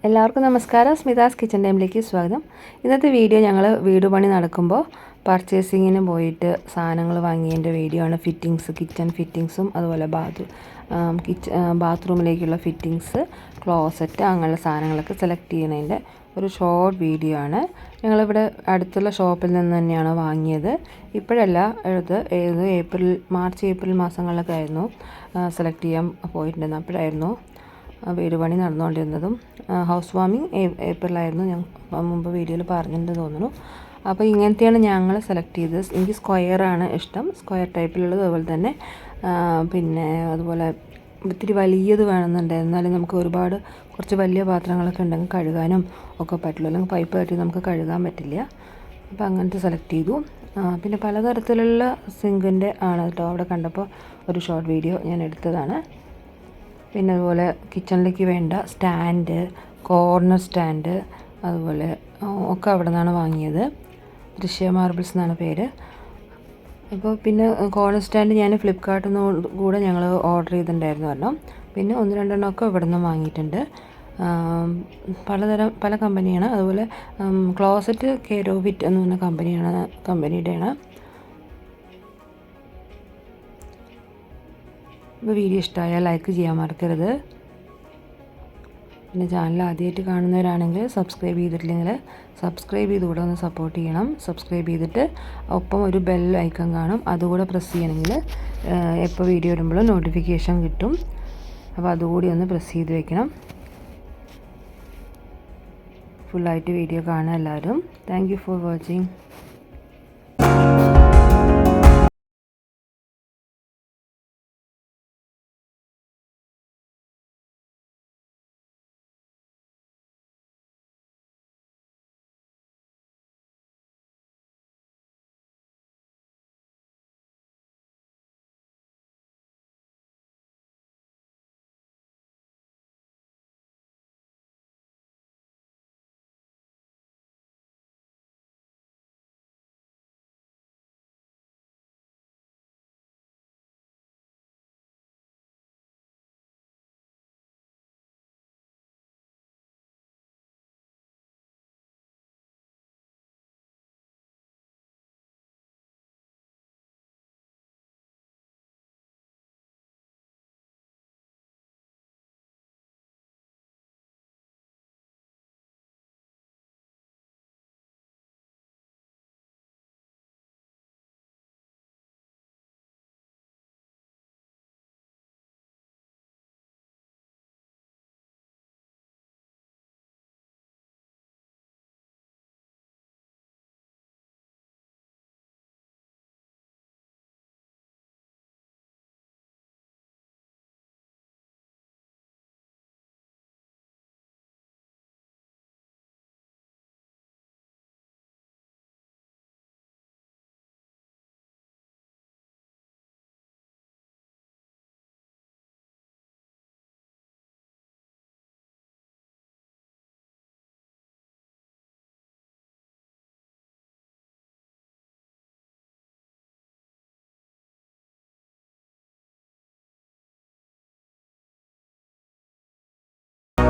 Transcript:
എല്ലാവർക്കും നമസ്കാരം. സ്മിതാസ് കിച്ചൺ ടൈമിലേക്ക് സ്വാഗതം. ഇന്നത്തെ വീഡിയോ ഞങ്ങൾ വീട് പണി നടക്കുമ്പോൾ പർച്ചേസിങ്ങിന് പോയിട്ട് സാധനങ്ങൾ വാങ്ങിയതിൻ്റെ വീഡിയോ ആണ്. കിച്ചൺ ഫിറ്റിങ്സും അതുപോലെ ബാത്റൂമിലേക്കുള്ള ഫിറ്റിങ്സ്, ക്ലോസറ്റ്, അങ്ങനെയുള്ള സാധനങ്ങളൊക്കെ സെലക്ട് ചെയ്യുന്നതിൻ്റെ ഒരു ഷോർട്ട് വീഡിയോ ആണ്. ഞങ്ങളിവിടെ അടുത്തുള്ള ഷോപ്പിൽ നിന്ന് തന്നെയാണ് വാങ്ങിയത്. ഇപ്പോഴല്ല, മാർച്ച് ഏപ്രിൽ മാസങ്ങളിലൊക്കെ ആയിരുന്നു സെലക്ട് ചെയ്യാൻ പോയിട്ടുണ്ടായിരുന്നു. അപ്പോഴായിരുന്നു വീട് പണി നടന്നുകൊണ്ടിരുന്നതും. ഹൗസ് വാമിങ് ഏപ്രിലായിരുന്നു. ഞാൻ മുമ്പ് വീഡിയോയിൽ പറഞ്ഞിട്ട് തോന്നുന്നു. അപ്പോൾ ഇങ്ങനത്തെയാണ് ഞങ്ങൾ സെലക്ട് ചെയ്തത്. എനിക്ക് സ്ക്വയറാണ് ഇഷ്ടം, സ്ക്വയർ ടൈപ്പിലുള്ളത്. അതുപോലെ തന്നെ അതുപോലെ ഇത്തിരി വലിയത് വേണമെന്നുണ്ടായിരുന്നു. എന്നാലും നമുക്ക് കുറച്ച് വലിയ പാത്രങ്ങളൊക്കെ ഉണ്ടെങ്കിൽ കഴുകാനും ഒക്കെ പറ്റുള്ളൂ. അല്ലെങ്കിൽ പൈപ്പ് കെട്ടി നമുക്ക് കഴുകാൻ പറ്റില്ല. അപ്പോൾ അങ്ങനത്തെ സെലക്ട് ചെയ്തു. പിന്നെ പലതരത്തിലുള്ള സിങ്കിൻ്റെ ആണ് കേട്ടോ. അവിടെ കണ്ടപ്പോൾ ഒരു ഷോർട്ട് വീഡിയോ ഞാൻ എടുത്തതാണ്. പിന്നെ അതുപോലെ കിച്ചണിലേക്ക് വേണ്ട സ്റ്റാൻഡ്, കോർണർ സ്റ്റാൻഡ്, അതുപോലെ ഒക്കെ അവിടെ നിന്നാണ് വാങ്ങിയത്. ദൃശ്യ മാർബിൾസ് എന്നാണ് പേര്. അപ്പോൾ പിന്നെ കോർണർ സ്റ്റാൻഡ് ഞാൻ ഫ്ലിപ്കാർട്ടിൽ നിന്ന് കൂടെ ഞങ്ങൾ ഓർഡർ ചെയ്തിട്ടുണ്ടായിരുന്നു ഒരെണ്ണം. പിന്നെ 1-2 ഇവിടെ നിന്ന് വാങ്ങിയിട്ടുണ്ട്. പല കമ്പനിയാണ്. അതുപോലെ ക്ലോസറ്റ് കെരോവിറ്റ് എന്ന് പറഞ്ഞ കമ്പനിയുടെയാണ്. ഇപ്പോൾ വീഡിയോ ഇഷ്ടമായാൽ ലൈക്ക് ചെയ്യാൻ മറക്കരുത്. പിന്നെ ചാനൽ ആദ്യമായിട്ട് കാണുന്നവരാണെങ്കിൽ സബ്സ്ക്രൈബ് ചെയ്തിട്ടില്ലെങ്കിൽ സബ്സ്ക്രൈബ് ചെയ്തുകൂടെ ഒന്ന് സപ്പോർട്ട് ചെയ്യണം. സബ്സ്ക്രൈബ് ചെയ്തിട്ട് ഒപ്പം ഒരു ബെൽ ഐക്കൺ കാണും, അതുകൂടെ പ്രസ് ചെയ്യണമെങ്കിൽ എപ്പോൾ വീഡിയോ ഇടുമ്പോഴും നോട്ടിഫിക്കേഷൻ കിട്ടും. അപ്പോൾ അതുകൂടി ഒന്ന് പ്രസ് ചെയ്ത് വെക്കണം. ഫുള്ളായിട്ട് വീഡിയോ കാണുക എല്ലാവരും. Thank you for watching.